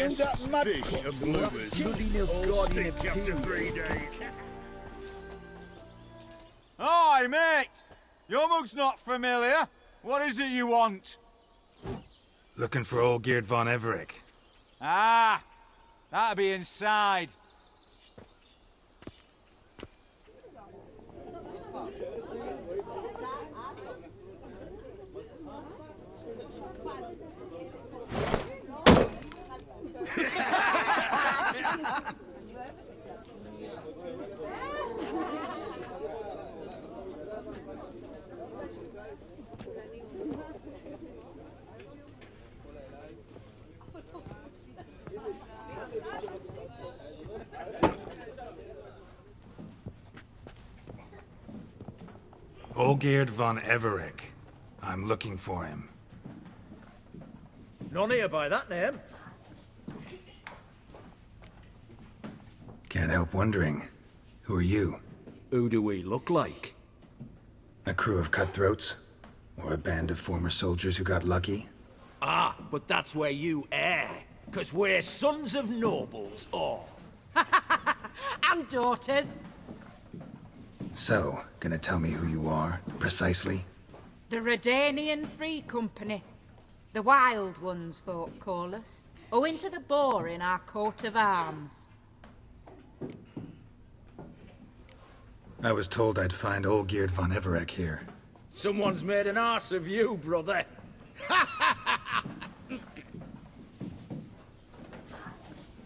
Who's that mad Fish and bloomers. Bloody no All god in stink a after poo. 3 days. Hi, mate! Your mug's not familiar. What is it you want? Looking for old Geert von Everec. Ah, that'll be inside. Olgeerd von Everec. I'm looking for him. None here by that name. Can't help wondering. Who are you? Who do we look like? A crew of cutthroats? Or a band of former soldiers who got lucky? Ah, but that's where you err. 'Cause we're sons of nobles, all. And daughters. So, gonna tell me who you are, precisely? The Redanian Free Company. The Wild Ones, folk call us. Owing to the boar in our coat of arms. I was told I'd find Olgeerd von Everec here. Someone's made an arse of you, brother.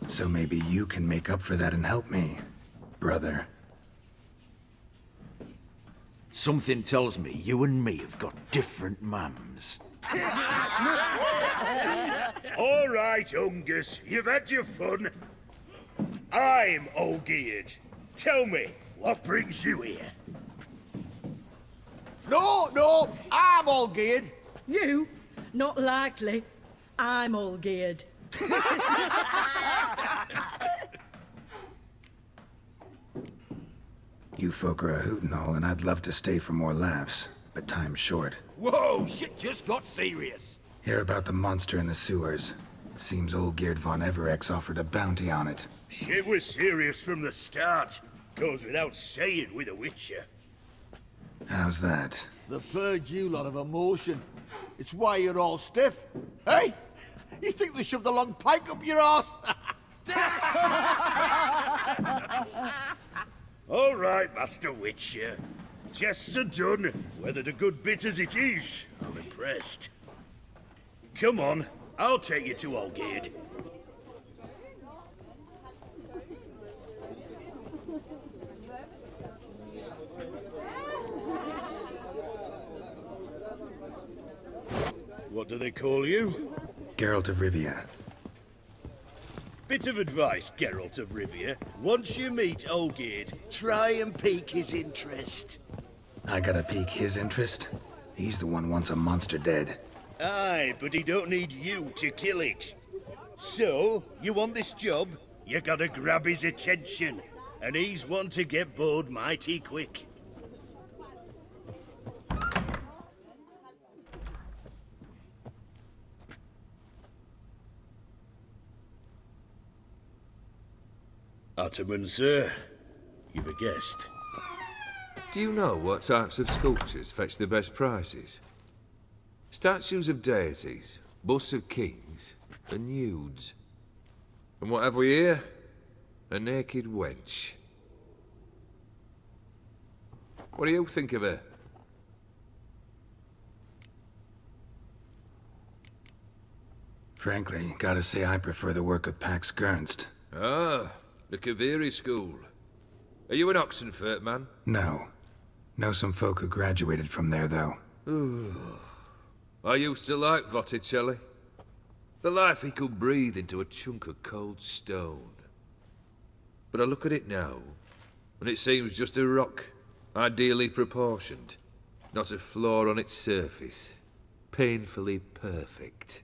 So maybe you can make up for that and help me, brother. Something tells me you and me have got different mums. All right, Ungus, you've had your fun. I'm Olgeerd. Tell me, what brings you here? No, I'm all geared. You? Not likely. I'm all geared. You folk are a hoot and all, and I'd love to stay for more laughs, but time's short. Whoa, shit just got serious. Hear about the monster in the sewers. Seems Olgeerd von Everec's offered a bounty on it. Shit was serious from the start. Goes without saying with a Witcher. How's that? The purge you lot of emotion. It's why you're all stiff. Hey? You think they shoved a long pike up your arse? All right, Master Witcher. Jests are done. Whether the good bit as it is, I'm impressed. Come on, I'll take you to Olgeerd. What do they call you? Geralt of Rivia. Bit of advice, Geralt of Rivia. Once you meet Olgeerd, try and pique his interest. I gotta pique his interest? He's the one wants a monster dead. Aye, but he don't need you to kill it. So, you want this job? You gotta grab his attention. And he's one to get bored mighty quick. Ottoman, sir. You've a guest. Do you know what types of sculptures fetch the best prices? Statues of deities, busts of kings, and nudes. And what have we here? A naked wench. What do you think of her? Frankly, gotta say I prefer the work of Pax Gernst. Ah, the Kaviri school. Are you an Oxenfurt man? No. Know some folk who graduated from there, though. I used to like Botticelli. The life he could breathe into a chunk of cold stone. But I look at it now, and it seems just a rock, ideally proportioned. Not a flaw on its surface. Painfully perfect.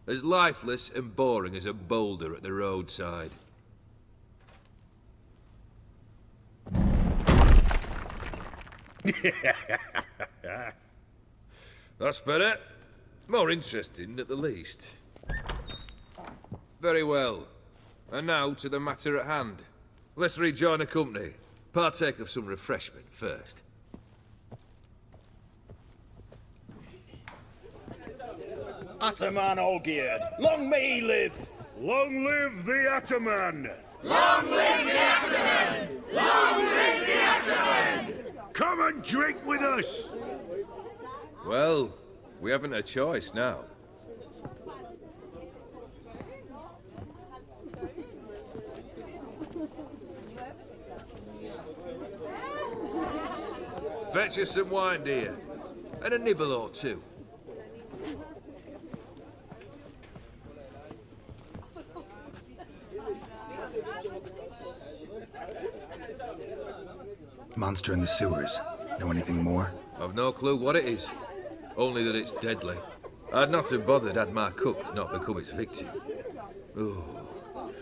As lifeless and boring as a boulder at the roadside. That's better. More interesting, at the least. Very well. And now to the matter at hand. Let's rejoin the company. Partake of some refreshment first. Ataman Olgierd, long may he live! Long live the Ataman! Long live the Ataman! Long live the Ataman! Come and drink with us! Well, we haven't a choice now. Fetch us some wine, dear. And a nibble or two. Monster in the sewers. Know anything more? I've no clue what it is. Only that it's deadly. I'd not have bothered had my cook not become its victim. Oh,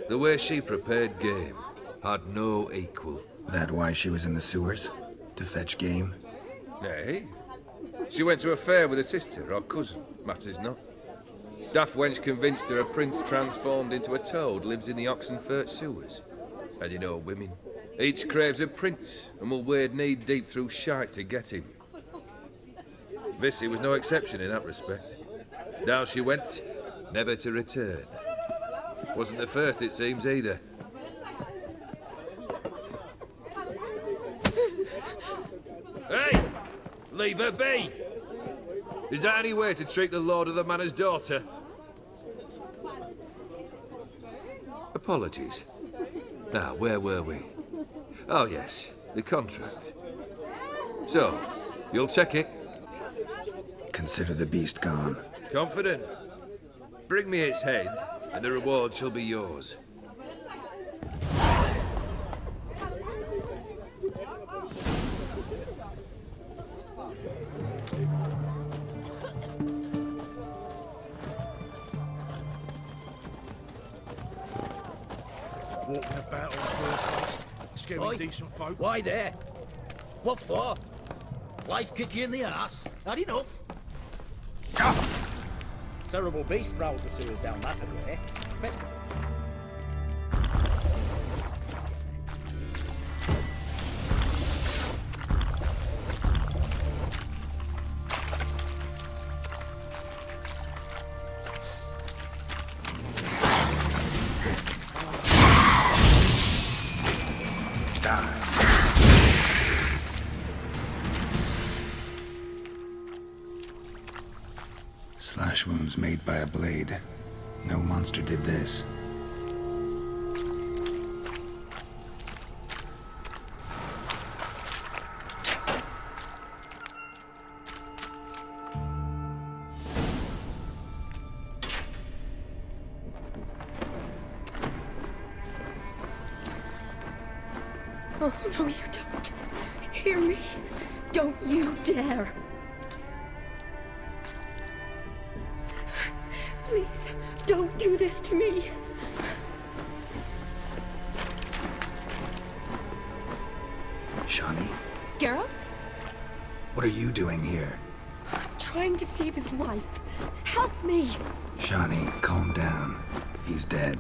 the way she prepared game had no equal. That why she was in the sewers? To fetch game? Nay. She went to a fair with a sister or cousin, matters not. Daft wench convinced her a prince transformed into a toad lives in the Oxenfurt sewers. And you know women. Each craves a prince and will wade knee-deep through shite to get him. Vissy was no exception in that respect. Down she went, never to return. Wasn't the first, it seems, either. Hey! Leave her be! Is that any way to treat the lord of the manor's daughter? Apologies. Now, where were we? Oh, yes, the contract. So, you'll check it? Consider the beast gone. Confident. Bring me its head, and the reward shall be yours. Walking about on four scaring Oi. decent folk. Why there? What for? Life kick you in the ass? Not enough? Terrible beast prowls the sewers down that way. Best Slash wounds made by a blade. No monster did this. Oh, no, you don't. Hear me? Don't you dare. Please, don't do this to me. Shawnee, Geralt? what are you doing here? Trying to save his life. Help me. Shawnee, calm down. He's dead.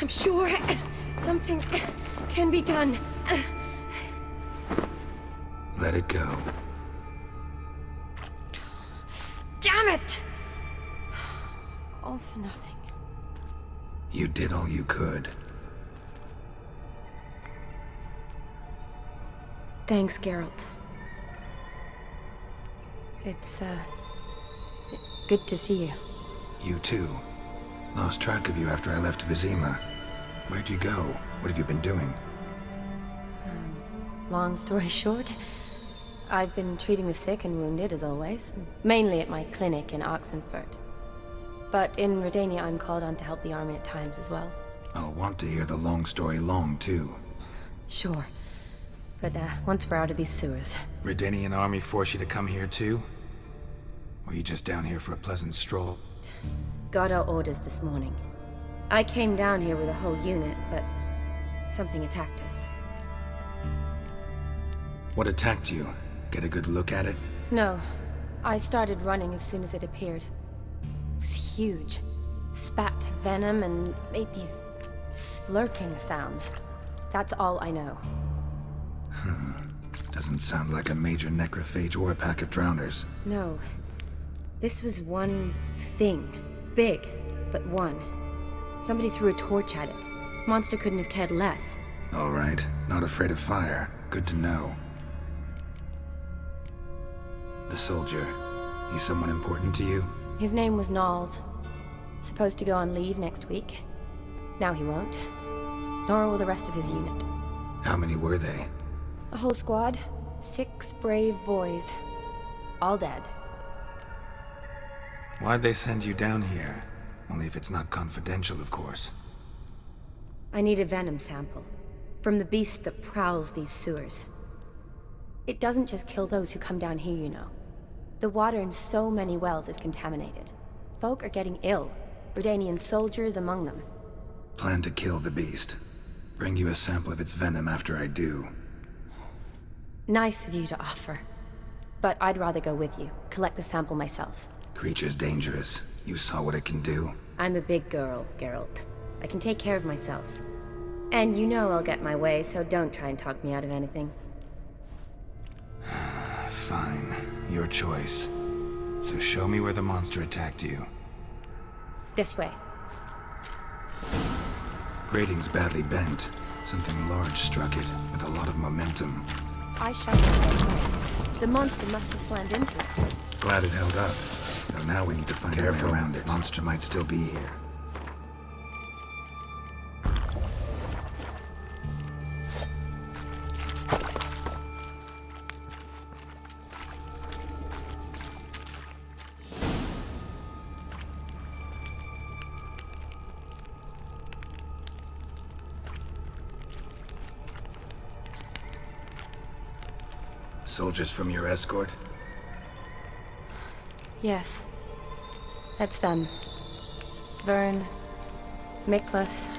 I'm sure something can be done. Let it go. Damn it! All for nothing. You did all you could. Thanks, Geralt. It's, good to see you. You too. Lost track of you after I left Vizima. Where'd you go? What have you been doing? Long story short, I've been treating the sick and wounded, as always. Mainly at my clinic in Oxenfurt. But in Redania, I'm called on to help the army at times as well. I'll want to hear the long story long, too. Sure. But, once we're out of these sewers. Redanian army force you to come here, too? Or you just down here for a pleasant stroll? Got our orders this morning. I came down here with a whole unit, but something attacked us. What attacked you? Get a good look at it? No. I started running as soon as it appeared. huge. Spat venom and made these slurping sounds. That's all I know. Doesn't sound like a major necrophage or a pack of drowners. No. This was one thing. Big, but one. Somebody threw a torch at it. Monster couldn't have cared less. All right, not afraid of fire. Good to know. The soldier, he's someone important to you? His name was Knowles. Supposed to go on leave next week. Now he won't. Nor will the rest of his unit. How many were they? A whole squad. 6 brave boys. All dead. Why'd they send you down here? Only if it's not confidential, of course. I need a venom sample. From the beast that prowls these sewers. It doesn't just kill those who come down here, you know. The water in so many wells is contaminated. Folk are getting ill. Redanian soldiers among them. Plan to kill the beast. Bring you a sample of its venom after I do. Nice of you to offer. But I'd rather go with you. Collect the sample myself. Creature's dangerous. You saw what it can do. I'm a big girl, Geralt. I can take care of myself. And you know I'll get my way, so don't try and talk me out of anything. Fine. Your choice. So show me where the monster attacked you. This way. Grating's badly bent. Something large struck it, with a lot of momentum. I shot it the same way. The monster must have slammed into it. Glad it held up. Though now we need to find a way around it. Monster might still be here. Soldiers from your escort? Yes. That's them. Vern, Miklas.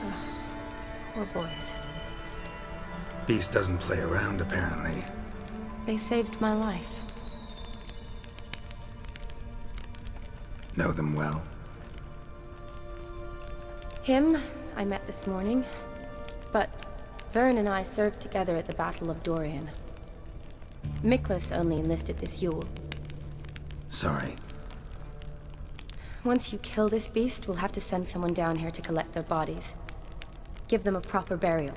Poor boys. Beast doesn't play around, apparently. They saved my life. Know them well? Him, I met this morning. But Vern and I served together at the Battle of Dorian. Miklas only enlisted this Yule. Sorry. Once you kill this beast, we'll have to send someone down here to collect their bodies. Give them a proper burial.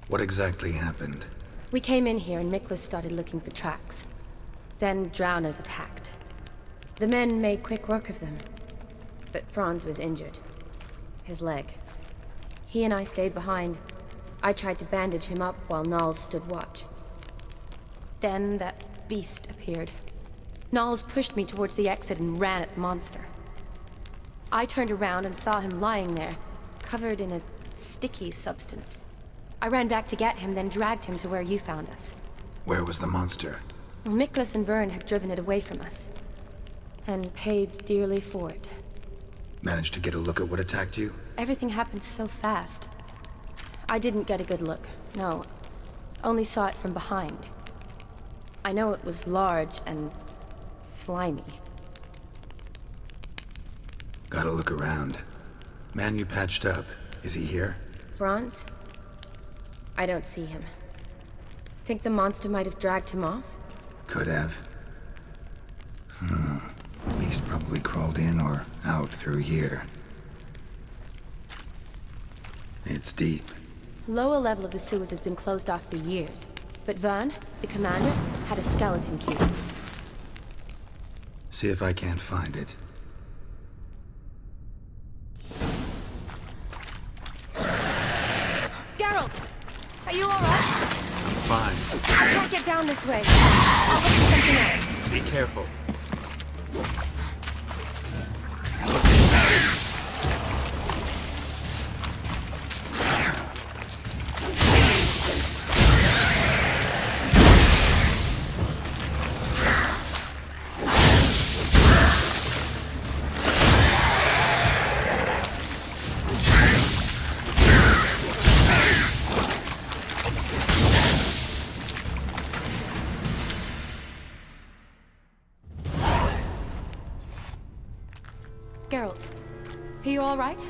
What exactly happened? We came in here and Miklas started looking for tracks. Then drowners attacked. The men made quick work of them. But Franz was injured. His leg. He and I stayed behind. I tried to bandage him up while Knowles stood watch. Then that beast appeared. Knowles pushed me towards the exit and ran at the monster. I turned around and saw him lying there, covered in a sticky substance. I ran back to get him, then dragged him to where you found us. Where was the monster? Well, Miklas and Vern had driven it away from us. And paid dearly for it. Managed to get a look at what attacked you? Everything happened so fast. I didn't get a good look, no. Only saw it from behind. I know it was large and slimy. Gotta look around. Man you patched up, is he here? Franz? I don't see him. Think the monster might have dragged him off? Could have. Beast probably crawled in or out through here. It's deep. Lower level of the sewers has been closed off for years. But Vern, the commander, had a skeleton key. See if I can't find it. Geralt! Are you alright? Fine. I can't get down this way. I'll look for something else. Be careful. you're all right?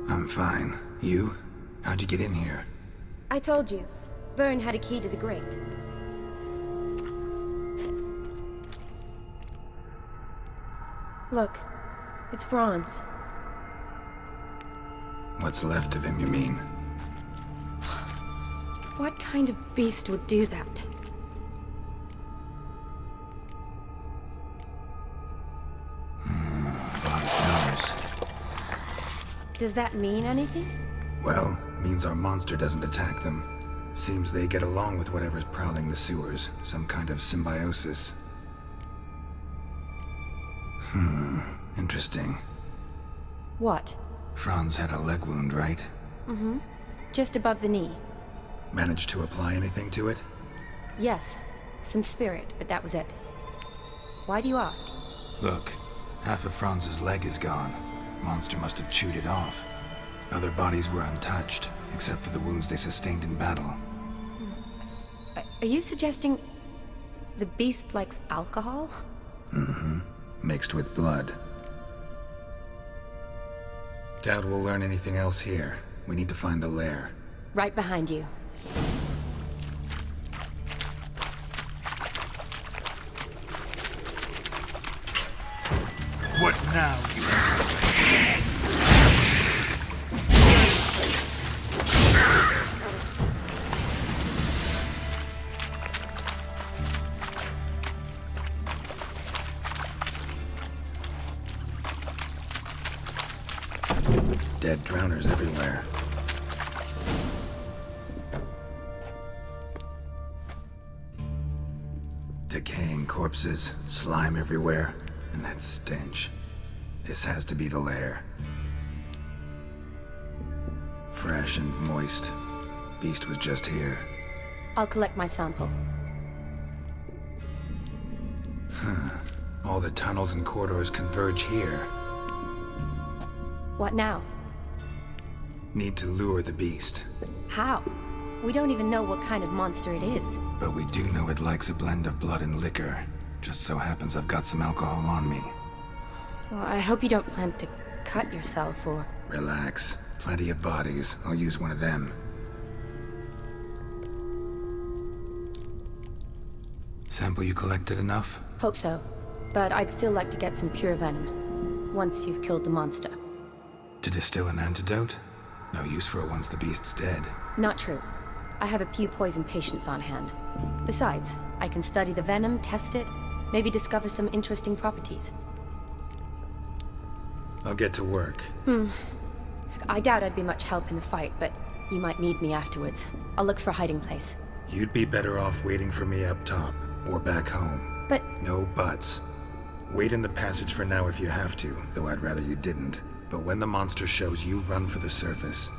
I'm fine. You? How'd you get in here? I told you. Vern had a key to the grate. Look, it's Franz. What's left of him, you mean? What kind of beast would do that? A lot of numbers. Does that mean anything? Well, means our monster doesn't attack them. Seems they get along with whatever's prowling the sewers. Some kind of symbiosis. Interesting. What? Franz had a leg wound, right? Mm-hmm. Just above the knee. Managed to apply anything to it? Yes. Some spirit, but that was it. Why do you ask? Look, half of Franz's leg is gone. Monster must have chewed it off. Other bodies were untouched, except for the wounds they sustained in battle. Are you suggesting the beast likes alcohol? Mm-hmm. Mixed with blood. Doubt we'll learn anything else here. We need to find the lair. Right behind you. What now, you Dead drowners everywhere. Decaying corpses, slime everywhere, and that stench. This has to be the lair. Fresh and moist. Beast was just here. I'll collect my sample. All the tunnels and corridors converge here. What now? Need to lure the beast. How? We don't even know what kind of monster it is. But we do know it likes a blend of blood and liquor. Just so happens I've got some alcohol on me. Well, I hope you don't plan to cut yourself or... Relax. Plenty of bodies. I'll use one of them. Sample you collected enough? Hope so. But I'd still like to get some pure venom. Once you've killed the monster. To distill an antidote? No use for it once the beast's dead. Not true. I have a few poison patients on hand. Besides, I can study the venom, test it, maybe discover some interesting properties. I'll get to work. I doubt I'd be much help in the fight, but you might need me afterwards. I'll look for a hiding place. You'd be better off waiting for me up top, or back home. But... No buts. Wait in the passage for now if you have to, though I'd rather you didn't. But when the monster shows, you run for the surface.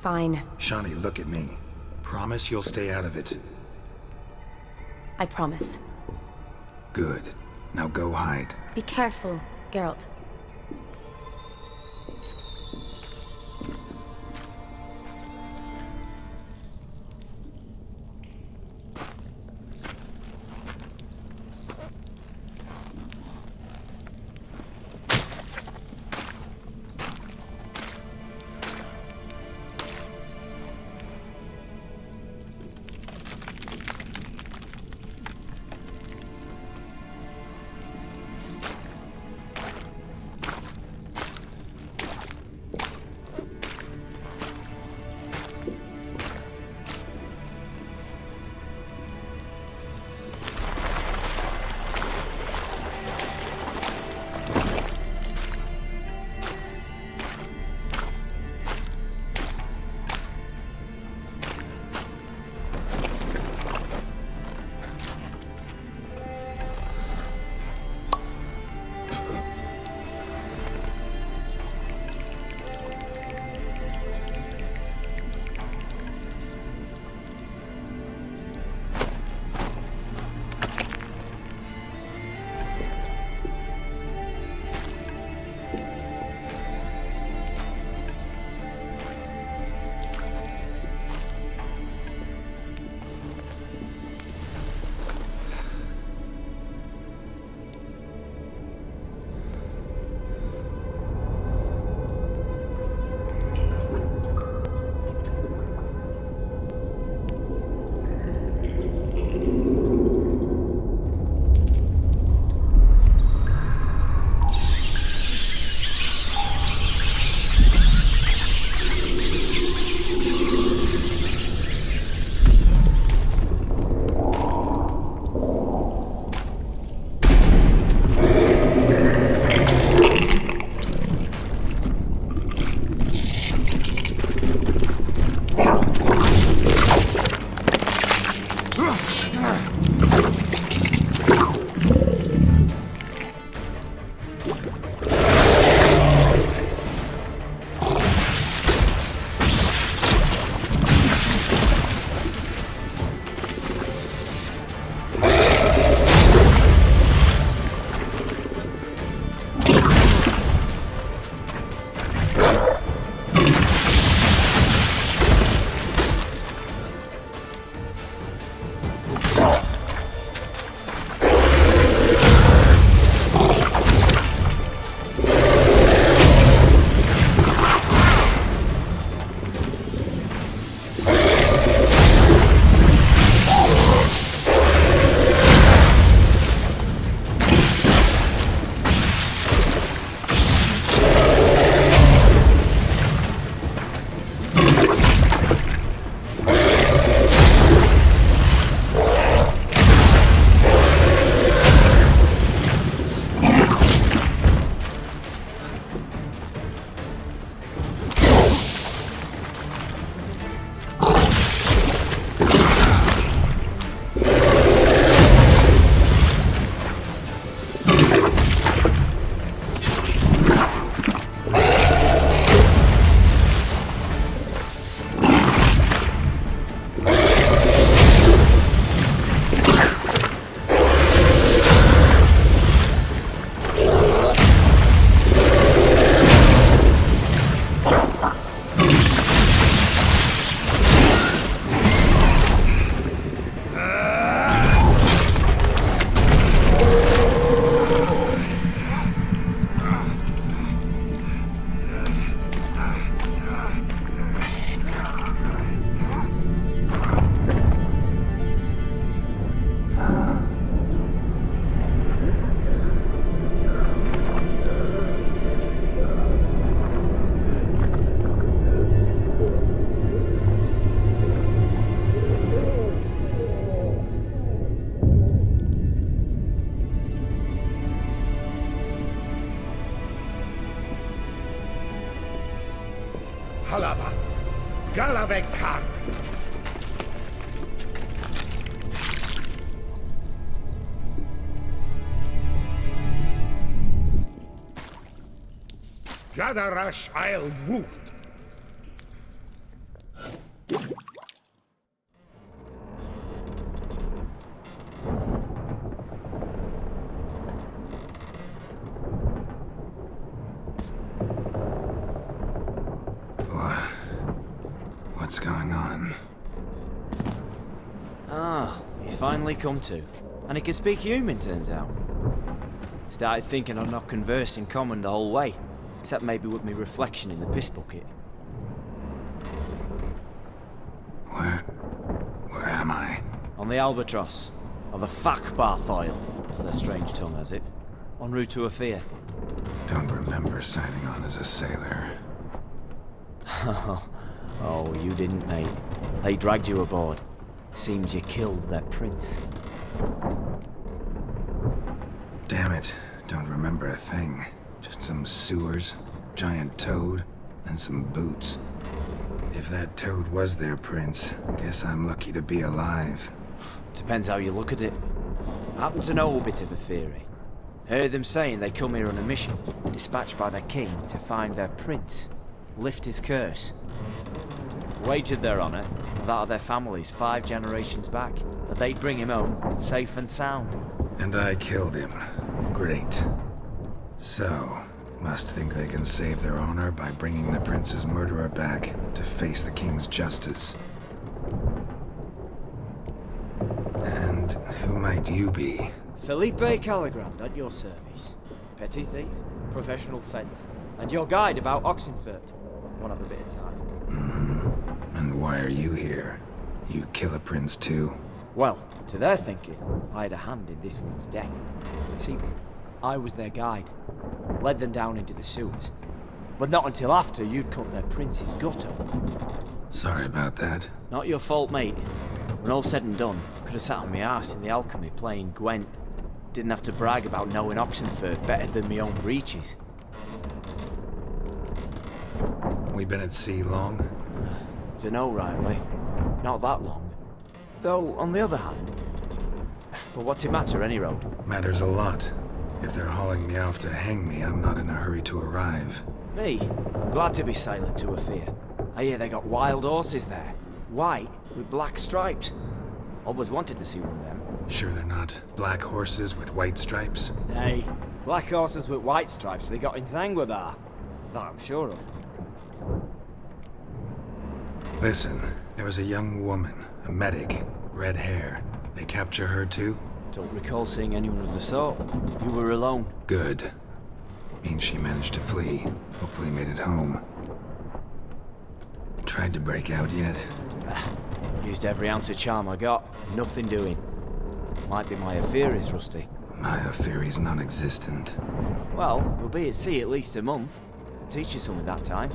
Fine. Shawnee, look at me. Promise you'll stay out of it. I promise. Good. Now go hide. Be careful, Geralt. Zadarash I'll woot. What's going on? Ah, he's finally come to. And he can speak human, turns out. Started thinking I'd not conversed in common the whole way, except maybe with me reflection in the piss bucket. Where am I? On the Albatross, or the Fakbarth oil, as their strange tongue has it. En route to Afir. Don't remember signing on as a sailor. Oh, you didn't, mate. They dragged you aboard. Seems you killed their prince. Damn it, don't remember a thing. Just some sewers, giant toad, and some boots. If that toad was their prince, guess I'm lucky to be alive. Depends how you look at it. I happen to know a bit of a theory. Heard them saying they come here on a mission, dispatched by their king to find their prince, lift his curse. Wagered their honour, and that of their families 5 generations back, that they'd bring him home, safe and sound. And I killed him. Great. So, must think they can save their honor by bringing the prince's murderer back to face the king's justice. And who might you be? Felipe Caligrand at your service. Petty thief, professional fence, and your guide about Oxenfurt. Won't have a bit of time. And why are you here? You kill a prince too? Well, to their thinking, I had a hand in this one's death. See, I was their guide. Led them down into the sewers. But not until after you'd cut their prince's gut open. Sorry about that. Not your fault, mate. When all said and done, I could have sat on my arse in the alchemy playing Gwent. Didn't have to brag about knowing Oxenfurt better than my own breeches. We been at sea long? Dunno, rightly. Not that long. Though, on the other hand... But what's it matter, any road? Matters a lot. If they're hauling me off to hang me, I'm not in a hurry to arrive. Me? I'm glad to be sailing to Afir. I hear they got wild horses there. White, with black stripes. Always wanted to see one of them. Sure they're not black horses with white stripes? Nay, black horses with white stripes they got in Zanguebar. That I'm sure of. Listen, there was a young woman, a medic, red hair. They capture her too? Don't recall seeing anyone of the sort. You were alone. Good. Means she managed to flee. Hopefully made it home. Tried to break out yet? Used every ounce of charm I got. Nothing doing. Might be my affair is rusty. My affair is non-existent. Well, we'll be at sea at least a month. Could teach you something that time.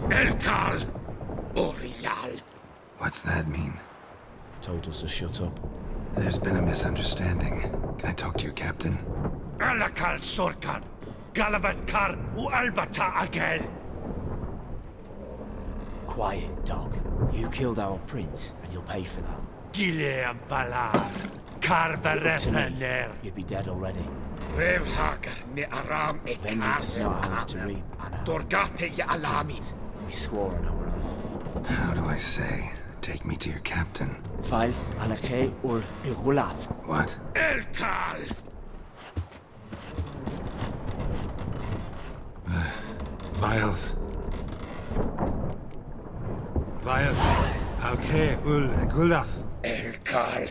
Elkal! Orial! What's that mean? Told us to shut up. There's been a misunderstanding. Can I talk to your captain? Alakal Sorkan! Galabat Kar u Albata again! Quiet, dog. You killed our prince, and you'll pay for that. Gileam Valar! Karvarethener! You'd be dead already. Revhagar ne Aram e Vengeance is not ours to reap, Anna. Dorgate ya Alami! We swore on our honor. How do I say? Take me to your captain. Faith Alake ur Igulath. What? Elkal! Vioth. Alke ul Gulath. Elkal!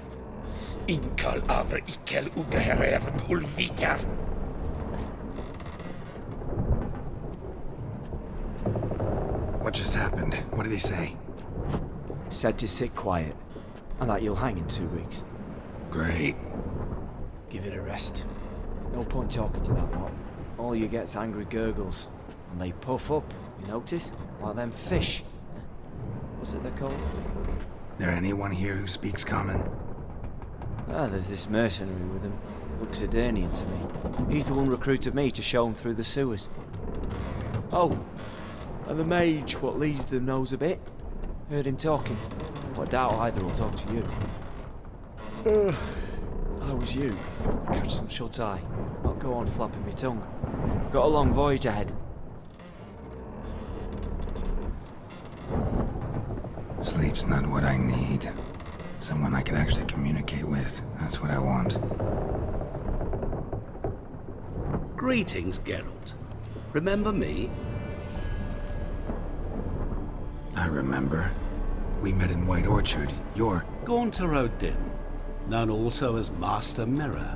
Inkal avre ikel ugehereven ulvitar! What just happened? What did he say? Said to sit quiet, and that you'll hang in 2 weeks. Great. Give it a rest. No point talking to that lot. All you get's angry gurgles, and they puff up, you notice? Like them fish. What's it they're called? There anyone here who speaks common? Ah, there's this mercenary with him. Looks Edirnian to me. He's the one recruited me to show him through the sewers. Oh, and the mage what leads them knows a bit. Heard him talking, but I doubt either will talk to you. How was you? Catch some shut-eye. Not go on flapping me tongue. Got a long voyage ahead. Help's not what I need. Someone I can actually communicate with. That's what I want. Greetings, Geralt. Remember me? I remember. We met in White Orchard. You're... Gaunter O'Din, known also as Master Mirror.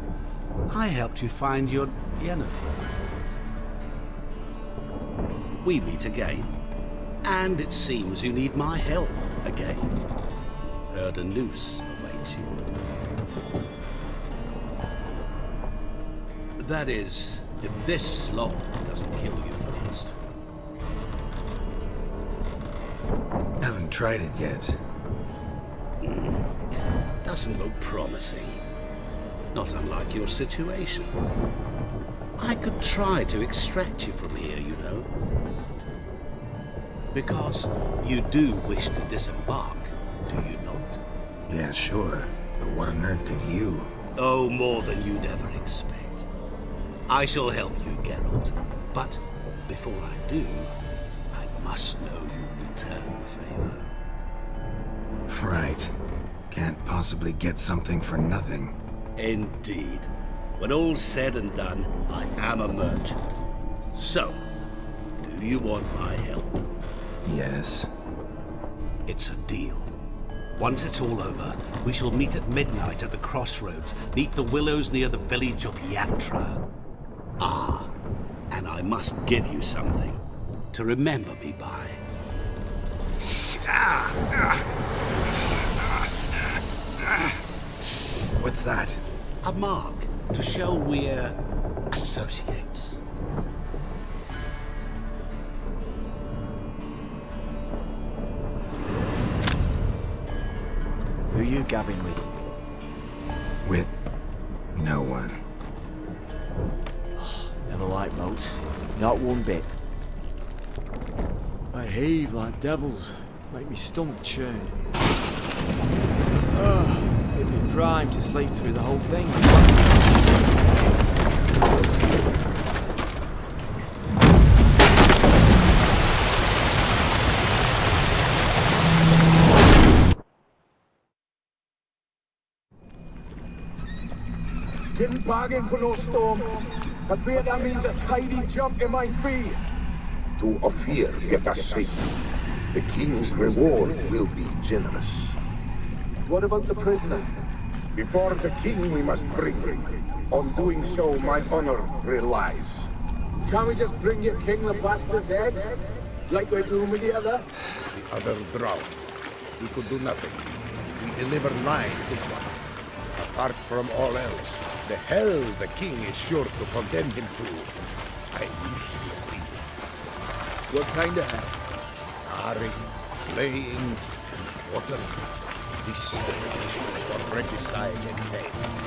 I helped you find your Yennefer. We meet again. And it seems you need my help again. Heard a noose awaits you. That is, if this slog doesn't kill you first. Haven't tried it yet. Doesn't look promising. Not unlike your situation. I could try to extract you from here, you know. Because you do wish to disembark, do you not? Yeah, sure. But what on earth could you? Oh, more than you'd ever expect. I shall help you, Geralt. But before I do, I must know you return the favor. Right. Can't possibly get something for nothing. Indeed. When all's said and done, I am a merchant. So, do you want my help? Yes. It's a deal. Once it's all over, we shall meet at midnight at the crossroads, neath the willows near the village of Yatra. Ah, and I must give you something to remember me by. What's that? A mark to show we're associates. Who are you gabbing with? With no one. Never liked boats. Not one bit. They heave like devils. Make me stomach churn. It'd be prime to sleep through the whole thing. Didn't bargain for no storm. I fear that means a tidy jump in my fee. To Ophir get us safe. The king's reward will be generous. What about the prisoner? Before the king we must bring him. On doing so, my honor relies. Can't we just bring your king the bastard's head? Like we're doing with the other? The other drowned. We could do nothing. We deliver live this one. Apart from all else, the hell the king is sure to condemn him to. I wish to see it. What kind of hell? Charring, flaying, and watering. This punishment for regicide and tales.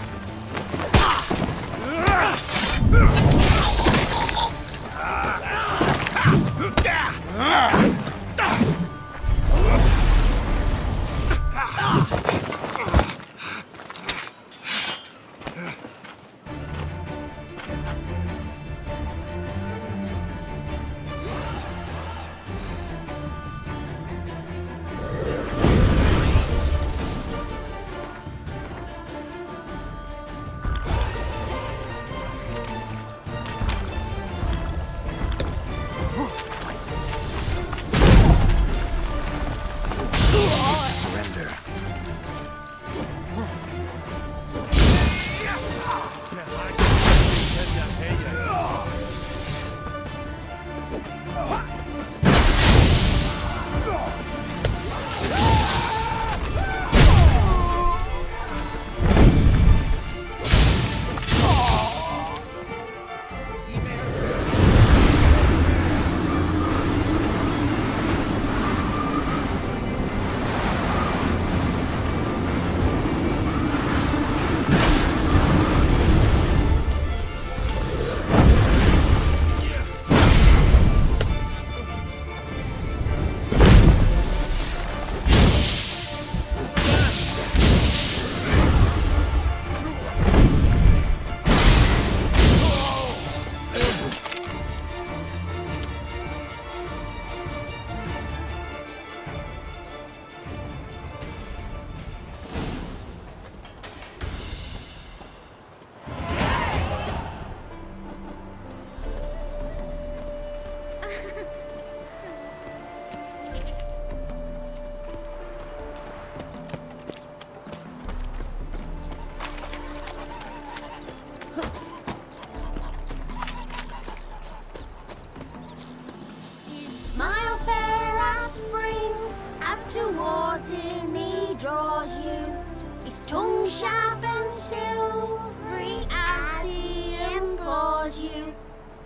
implores you. His tongue sharp and silvery as he implores you.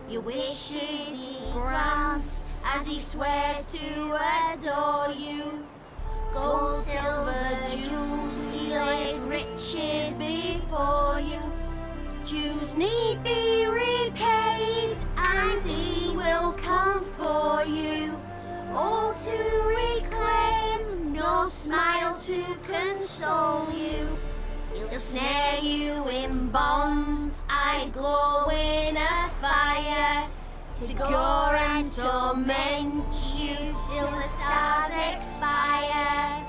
Your wishes he grants as he swears to adore you. Gold, silver, jewels, he lays riches before you. Dues need be repaid, and he will come for you. All to reclaim, no smile to console you. He'll snare you in bonds, eyes glowing a fire, to gore and torment you till the stars expire.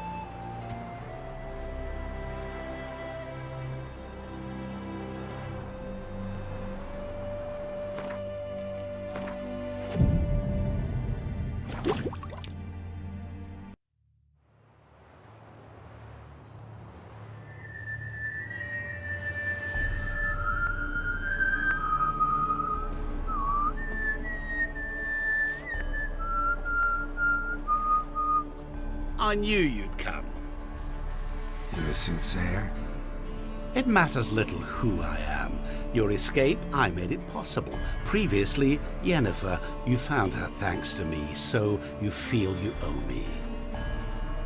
I knew you'd come. You a soothsayer? It matters little who I am. Your escape, I made it possible. Previously, Yennefer, you found her thanks to me, so you feel you owe me.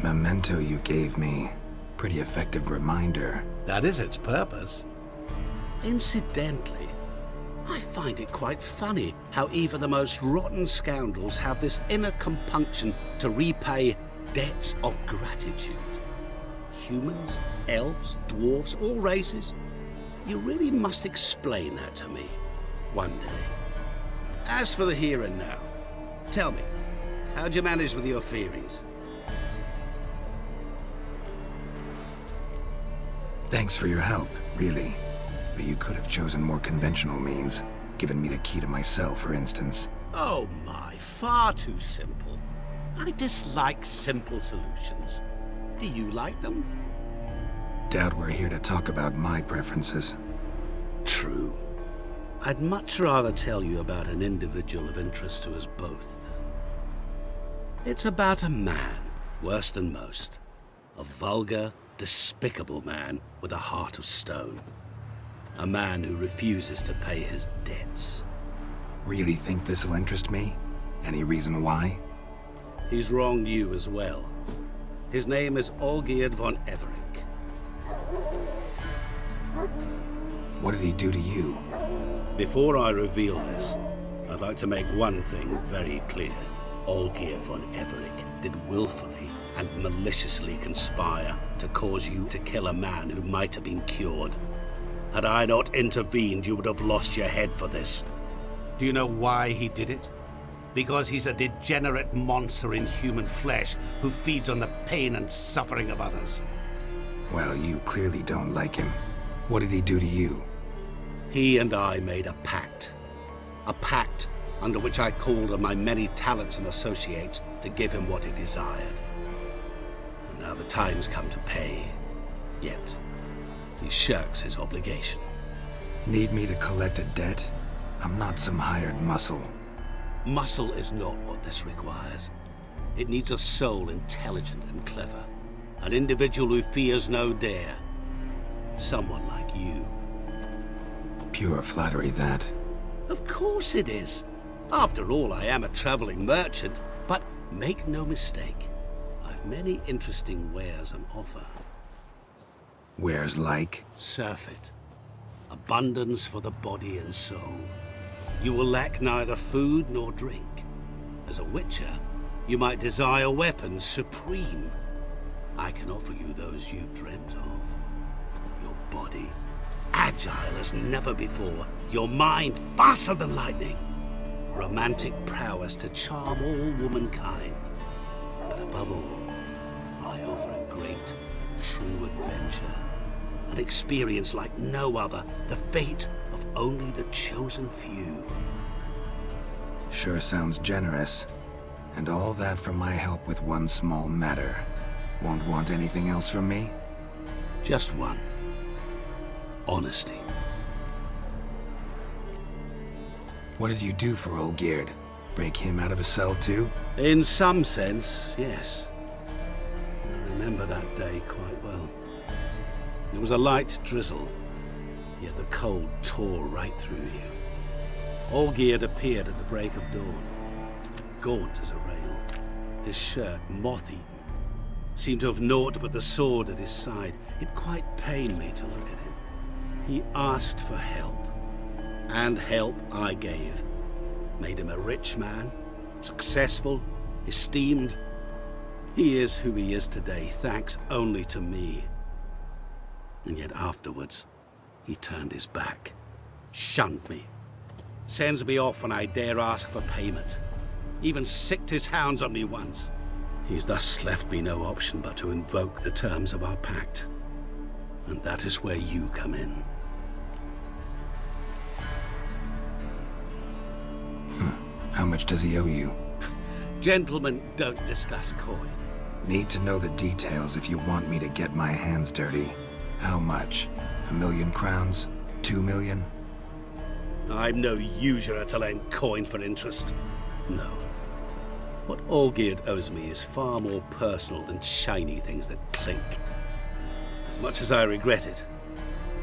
Memento you gave me. Pretty effective reminder. That is its purpose. Incidentally, I find it quite funny how even the most rotten scoundrels have this inner compunction to repay debts of gratitude. Humans, elves, dwarves, all races. You really must explain that to me one day. As for the here and now, tell me, how'd you manage with your theories? Thanks for your help, really. But you could have chosen more conventional means. Given me the key to my cell, for instance. Oh my, far too simple. I dislike simple solutions. Do you like them? Doubt we're here to talk about my preferences. True. I'd much rather tell you about an individual of interest to us both. It's about a man, worse than most. A vulgar, despicable man with a heart of stone. A man who refuses to pay his debts. Really think this'll interest me? Any reason why? He's wronged you as well. His name is Olgierd von Everick. What did he do to you? Before I reveal this, I'd like to make one thing very clear. Olgierd von Everick did willfully and maliciously conspire to cause you to kill a man who might have been cured. Had I not intervened, you would have lost your head for this. Do you know why he did it? Because he's a degenerate monster in human flesh who feeds on the pain and suffering of others. Well, you clearly don't like him. What did he do to you? He and I made a pact. A pact under which I called on my many talents and associates to give him what he desired. And now the time's come to pay. Yet, he shirks his obligation. Need me to collect a debt? I'm not some hired muscle. Muscle is not what this requires. It needs a soul intelligent and clever. An individual who fears no dare. Someone like you. Pure flattery, that. Of course it is. After all, I am a traveling merchant. But make no mistake, I've many interesting wares on offer. Wares like? Surfeit. Abundance for the body and soul. You will lack neither food nor drink. As a witcher, you might desire weapons supreme. I can offer you those you've dreamt of. Your body, agile as never before. Your mind, faster than lightning. Romantic prowess to charm all womankind. But above all, I offer a great and true adventure. An experience like no other. The fate of only the chosen few. Sure sounds generous. And all that for my help with one small matter. Won't want anything else from me? Just one. Honesty. What did you do for Olgierd? Break him out of a cell too? In some sense, yes. I remember that day quite well. There was a light drizzle, yet the cold tore right through you. Olgierd appeared at the break of dawn, gaunt as a rail, his shirt moth-eaten. Seemed to have naught but the sword at his side. It quite pained me to look at him. He asked for help, and help I gave. Made him a rich man, successful, esteemed. He is who he is today, thanks only to me. And yet afterwards, he turned his back, shunned me, sends me off when I dare ask for payment. Even sicked his hounds on me once. He's thus left me no option but to invoke the terms of our pact. And that is where you come in. How much does he owe you? Gentlemen don't discuss coin. Need to know the details if you want me to get my hands dirty. How much? 1,000,000 crowns? 2 million? I'm no usurer to lend coin for interest. No. What Olgierd owes me is far more personal than shiny things that clink. As much as I regret it,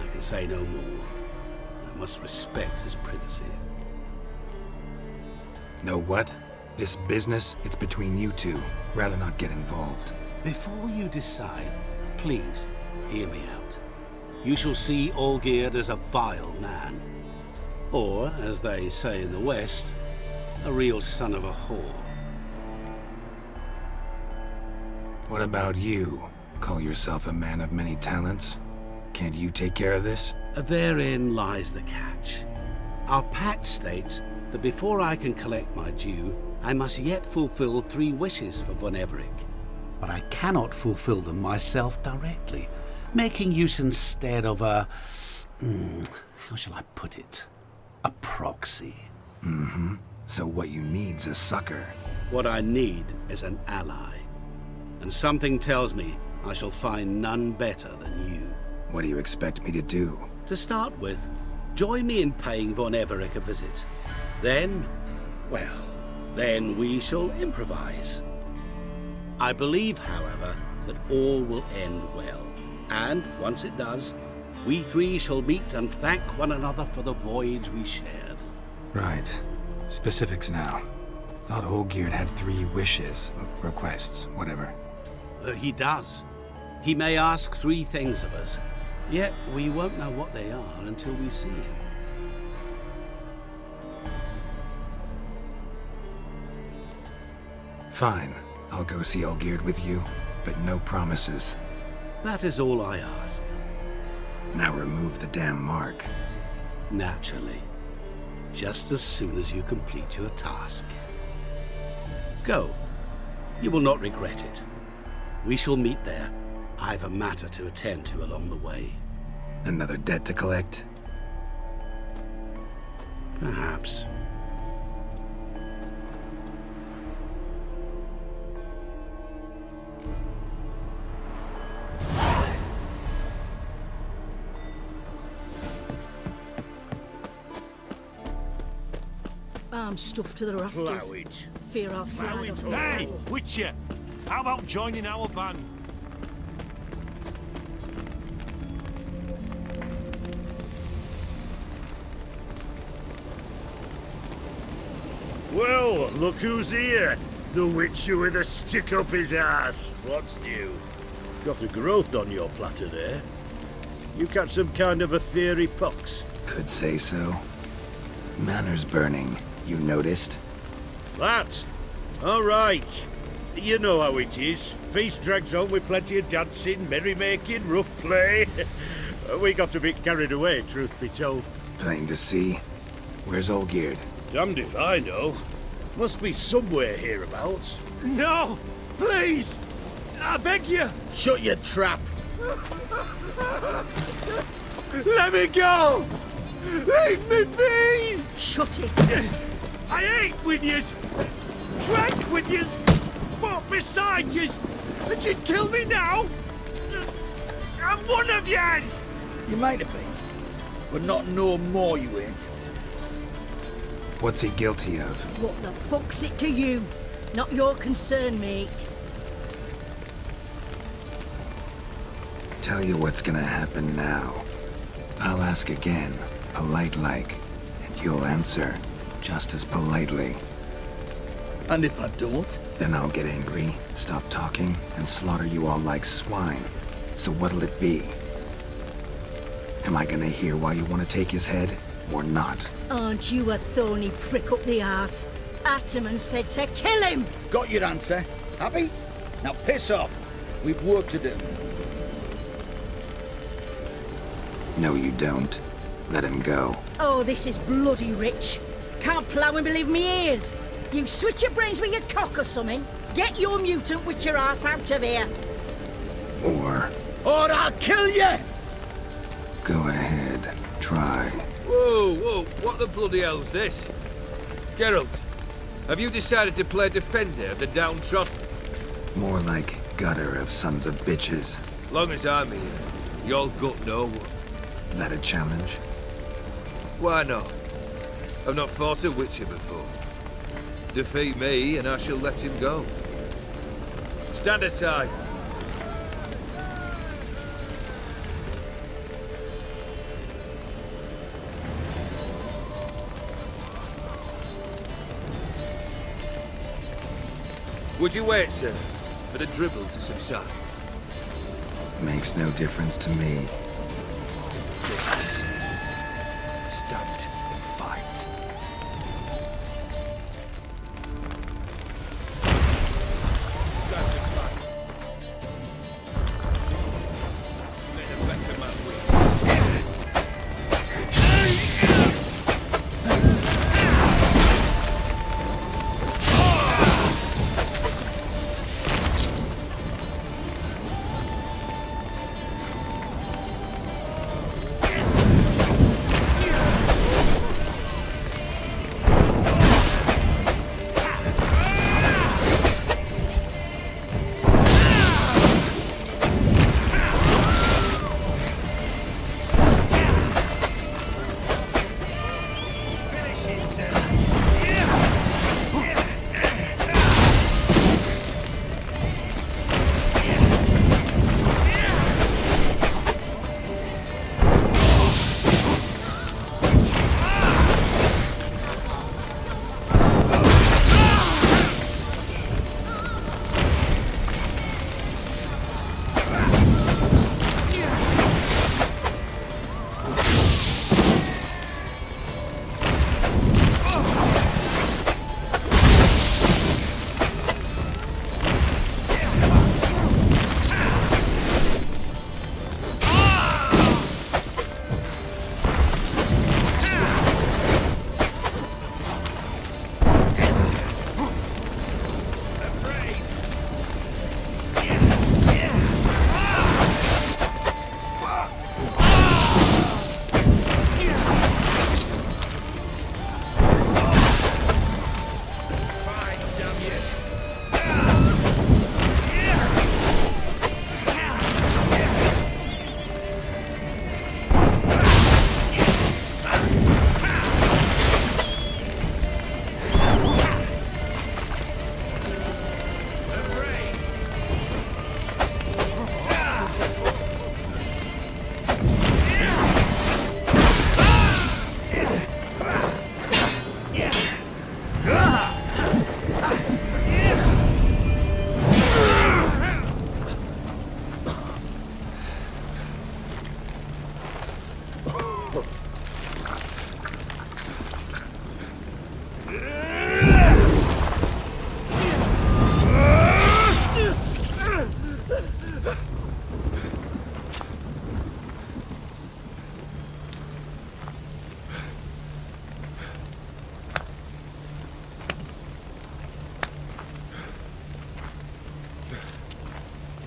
I can say no more. I must respect his privacy. Know what? This business, it's between you two. Rather not get involved. Before you decide, please hear me out. You shall see Olgierd as a vile man. Or, as they say in the West, a real son of a whore. What about you? Call yourself a man of many talents? Can't you take care of this? Therein lies the catch. Our pact states that before I can collect my due, I must yet fulfill 3 wishes for Von Everec. But I cannot fulfill them myself directly, making use instead of a... how shall I put it? A proxy. Mm-hmm. So what you need's a sucker. What I need is an ally. And something tells me I shall find none better than you. What do you expect me to do? To start with, join me in paying Von Everec a visit. Then, well, then we shall improvise. I believe, however, that all will end well. And once it does, we 3 shall meet and thank one another for the voyage we shared. Right. Specifics now. Thought Olgierd had 3 wishes, requests, whatever. He does. He may ask 3 things of us, yet we won't know what they are until we see him. Fine. I'll go see Olgierd with you, but no promises. That is all I ask. Now remove the damn mark. Naturally. Just as soon as you complete your task. Go. You will not regret it. We shall meet there. I've a matter to attend to along the way. Another debt to collect? Perhaps. I'm stuffed to the rafters. Plow it. Fear I'll slide off. Hey, Witcher! How about joining our band? Well, look who's here. The Witcher with a stick up his ass. What's new? Got a growth on your platter there. You catch some kind of a theory pox? Could say so. Manners burning, you noticed? That? All right. You know how it is. Feast drags on with plenty of dancing, merrymaking, rough play. We got a bit carried away, truth be told. Plain to see. Where's Olgierd? Damned if I know. Must be somewhere hereabouts. No! Please! I beg you! Shut your trap! Let me go! Leave me be! Shut it! I ate with yous! Drank with yous! Fought beside yous! And you'd kill me now? I'm one of yous! You might have been, but not no more you ain't. What's he guilty of? What the fuck's it to you? Not your concern, mate. Tell you what's gonna happen now. I'll ask again, polite-like, and you'll answer just as politely. And if I don't? Then I'll get angry, stop talking, and slaughter you all like swine. So what'll it be? Am I gonna hear why you want to take his head, or not? Aren't you a thorny prick up the arse? Ataman said to kill him! Got your answer. Happy? Now piss off. We've work to do. No, you don't. Let him go. Oh, this is bloody rich. Can't plough and believe me ears. You switch your brains with your cock or something. Get your mutant witcher ass out of here. Or I'll kill you! go ahead, try. Whoa, whoa, what the bloody hell's this? Geralt, have you decided to play defender of the downtrodden? More like gutter of sons of bitches. Long as I'm here, you'll gut no one. That a challenge? Why not? I've not fought a witcher before. Defeat me and I shall let him go. Stand aside. Would you wait, sir, for the dribble to subside? Makes no difference to me. Just listen. Stand and fight. Time to fight. Let a better man win.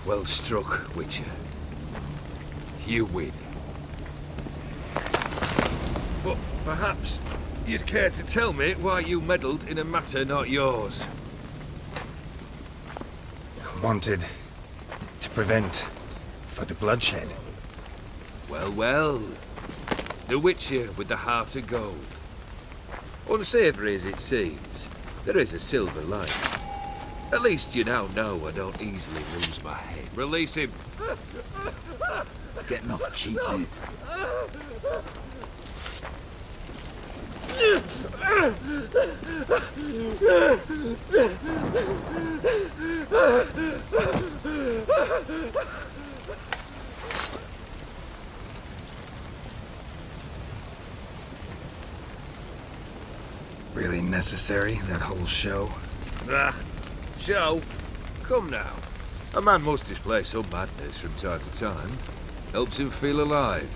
Well struck, Witcher. You win. But perhaps you'd care to tell me why you meddled in a matter not yours. Wanted to prevent further bloodshed. Well, well. The Witcher with the heart of gold. Unsavoury as it seems, there is a silver lining. At least you now know I don't easily lose my head. Release him. not getting off cheap, mate. Really necessary, that whole show? Ah, show? Come now. A man must display some madness from time to time. Helps him feel alive.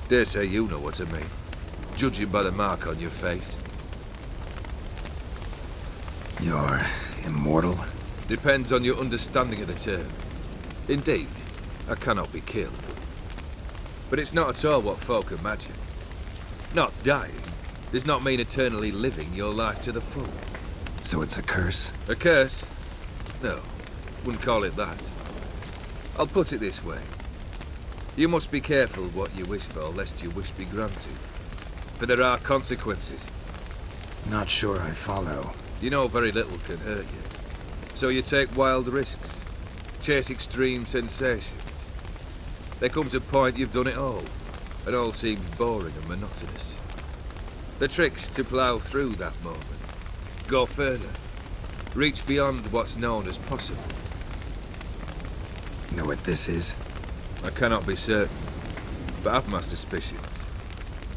Dare say you know what I mean. Judging by the mark on your face. You're immortal? Depends on your understanding of the term. Indeed, I cannot be killed. But it's not at all what folk imagine. Not dying does not mean eternally living your life to the full. So it's a curse? A curse? No, wouldn't call it that. I'll put it this way. You must be careful what you wish for, lest your wish be granted. For there are consequences. Not sure I follow. You know very little can hurt you. So you take wild risks. Chase extreme sensations. There comes a point you've done it all, and all seems boring and monotonous. The trick's to plough through that moment. Go further. Reach beyond what's known as possible. Know what this is? I cannot be certain, but I've my suspicions.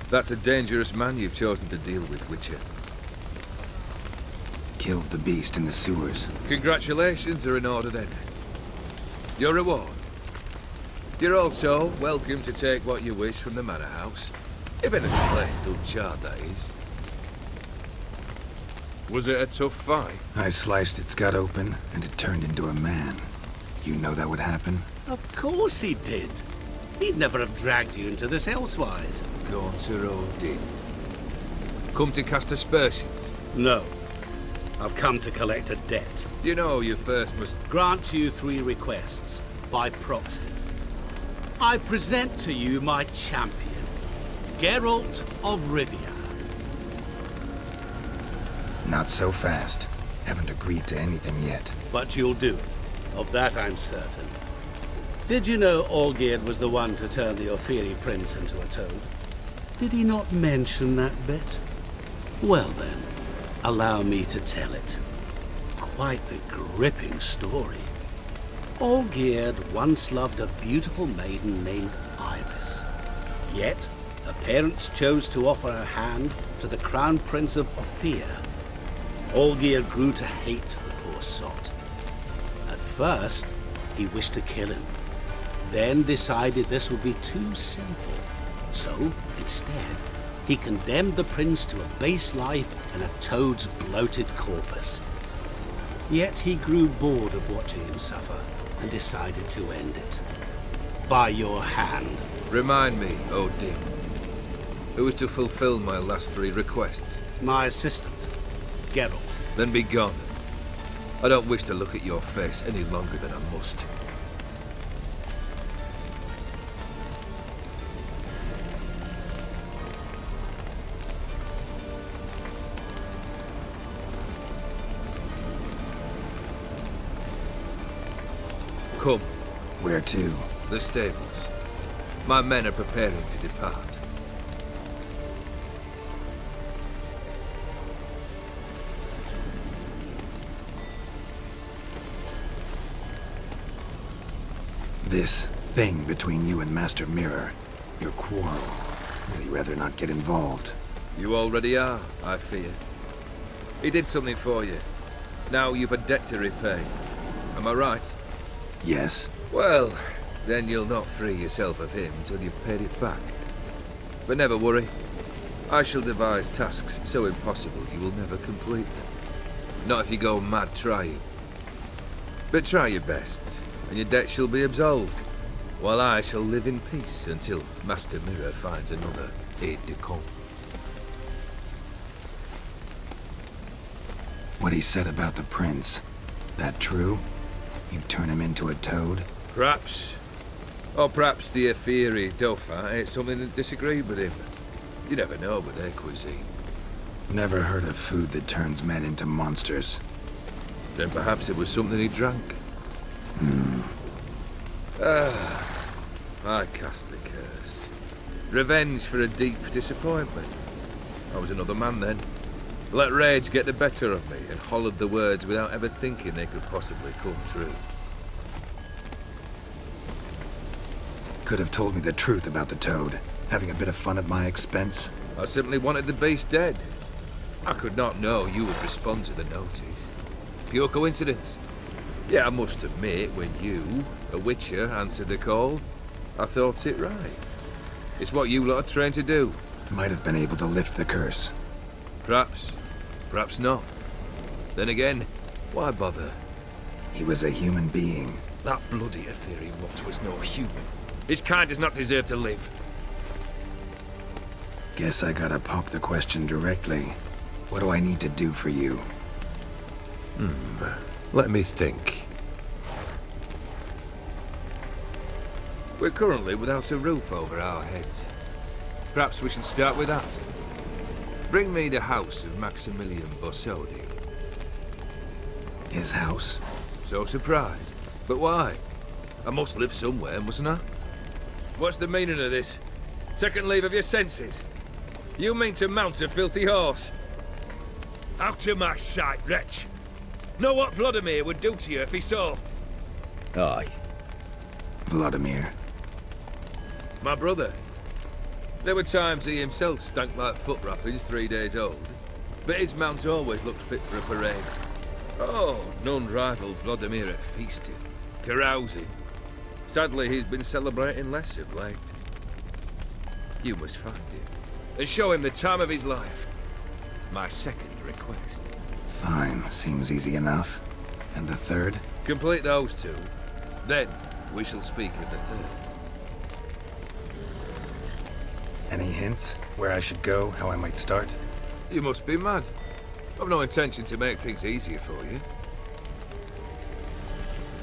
That's a dangerous man you've chosen to deal with, Witcher. Killed the beast in the sewers. Congratulations are in order then. Your reward. You're also welcome to take what you wish from the manor house. If anything left uncharred, that is. Was it a tough fight? I sliced its gut open, and it turned into a man. You know that would happen? Of course he did. He'd never have dragged you into this elsewise. Corsair did. Come to cast aspersions? No. I've come to collect a debt. You know you first must... Grant you 3 requests, by proxy. I present to you my champion, Geralt of Rivia. Not so fast. Haven't agreed to anything yet. But you'll do it. Of that I'm certain. Did you know Olgierd was the one to turn the Ophiri prince into a toad? Did he not mention that bit? Well then, allow me to tell it. Quite the gripping story. Olgierd once loved a beautiful maiden named Iris. Yet, her parents chose to offer her hand to the Crown Prince of Ophir. Olgierd grew to hate the poor sot. At first, he wished to kill him, then decided this would be too simple. So, instead, he condemned the prince to a base life in a toad's bloated corpus. Yet he grew bored of watching him suffer and decided to end it. By your hand. Remind me, Odin. Who was to fulfill my last 3 requests? My assistant, Geralt. Then be gone. I don't wish to look at your face any longer than I must. Come. Where to? The stables. My men are preparing to depart. This thing between you and Master Mirror, your quarrel, really rather not get involved. You already are, I fear. He did something for you. Now you've a debt to repay. Am I right? Yes. Well, then you'll not free yourself of him till you've paid it back. But never worry. I shall devise tasks so impossible you will never complete them. Not if you go mad trying. But try your best, and your debt shall be absolved, while I shall live in peace until Master Mirror finds another aide-de-camp. What he said about the prince, that true? You turn him into a toad? Perhaps. Or perhaps the Ophiri Dauphin ate something that disagreed with him. You never know with their cuisine. Never heard of food that turns men into monsters. Then perhaps it was something he drank. I cast the curse. Revenge for a deep disappointment. I was another man then. Let rage get the better of me and hollered the words without ever thinking they could possibly come true. Could have told me the truth about the toad, having a bit of fun at my expense. I simply wanted the beast dead. I could not know you would respond to the notice. Pure coincidence. Yeah, I must admit, when you, a witcher, answered the call, I thought it right. It's what you lot are trained to do. Might have been able to lift the curse. Perhaps. Perhaps not. Then again, why bother? He was a human being. That bloody ethereal mutt was no human. His kind does not deserve to live. Guess I gotta pop the question directly. What do I need to do for you? Let me think. We're currently without a roof over our heads. Perhaps we should start with that. Bring me the house of Maximilian Borsodi. His house? So surprised. But why? I must live somewhere, mustn't I? What's the meaning of this? Second leave of your senses? You mean to mount a filthy horse? Out of my sight, wretch! Know what Vladimir would do to you if he saw? Aye. Vladimir. My brother. There were times he himself stank like foot wrappings 3 days old, but his mount always looked fit for a parade. Oh, none rivaled Vladimir at feasting, carousing. Sadly, he's been celebrating less of late. You must find him, and show him the time of his life. My second request. Fine, seems easy enough. And the third? Complete those two. Then, we shall speak of the third. Any hints? Where I should go? How I might start? You must be mad. I've no intention to make things easier for you.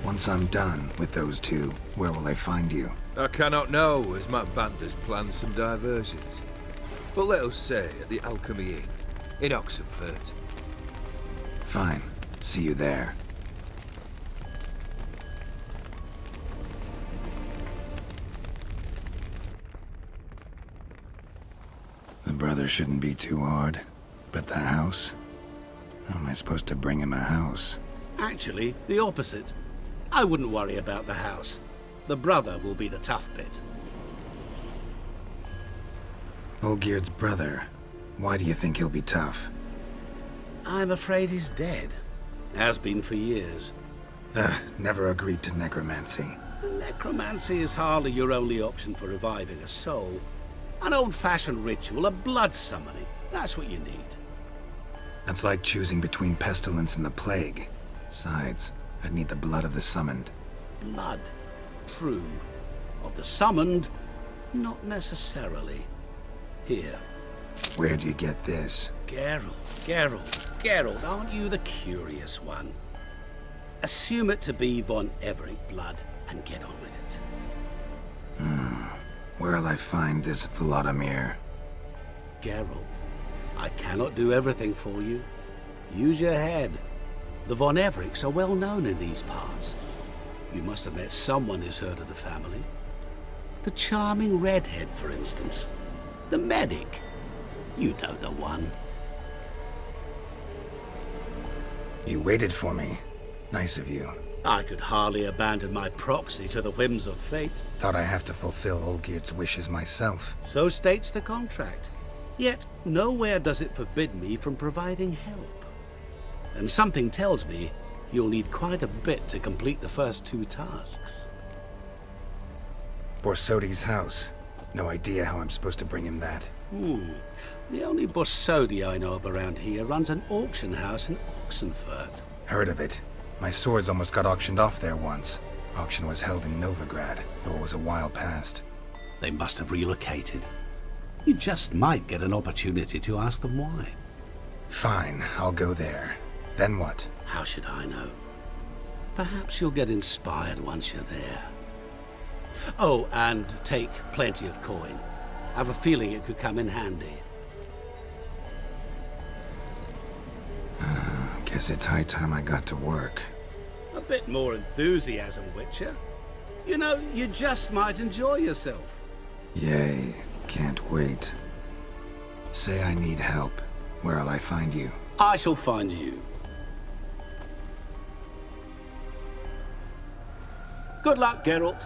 Once I'm done with those two, where will I find you? I cannot know, as my band has planned some diversions. But let us say at the Alchemy Inn, in Oxenfurt. Fine. See you there. The brother shouldn't be too hard. But the house? How am I supposed to bring him a house? Actually, the opposite. I wouldn't worry about the house. The brother will be the tough bit. Olgierd's brother. Why do you think he'll be tough? I'm afraid he's dead. Has been for years. Never agreed to necromancy. Necromancy is hardly your only option for reviving a soul. An old-fashioned ritual, a blood summoning. That's what you need. That's like choosing between pestilence and the plague. Besides, I'd need the blood of the summoned. Blood. True. Of the summoned, not necessarily. Here. Where'd you get this? Geralt, aren't you the curious one? Assume it to be von Everett blood and get on with it. Where'll I find this Vladimir? Geralt, I cannot do everything for you. Use your head. The von Evericks are well known in these parts. You must have met someone who's heard of the family. The charming redhead, for instance. The medic. You know the one. You waited for me. Nice of you. I could hardly abandon my proxy to the whims of fate. Thought I have to fulfill Olgierd's wishes myself. So states the contract. Yet, nowhere does it forbid me from providing help. And something tells me you'll need quite a bit to complete the first two tasks. Borsodi's house. No idea how I'm supposed to bring him that. The only Borsodi I know of around here runs an auction house in Oxenfurt. Heard of it. My swords almost got auctioned off there once. Auction was held in Novigrad, though it was a while past. They must have relocated. You just might get an opportunity to ask them why. Fine, I'll go there. Then what? How should I know? Perhaps you'll get inspired once you're there. Oh, and take plenty of coin. I have a feeling it could come in handy. Guess it's high time I got to work. A bit more enthusiasm, Witcher. You know, you just might enjoy yourself. Yay, can't wait. Say I need help. Where'll I find you? I shall find you. Good luck, Geralt.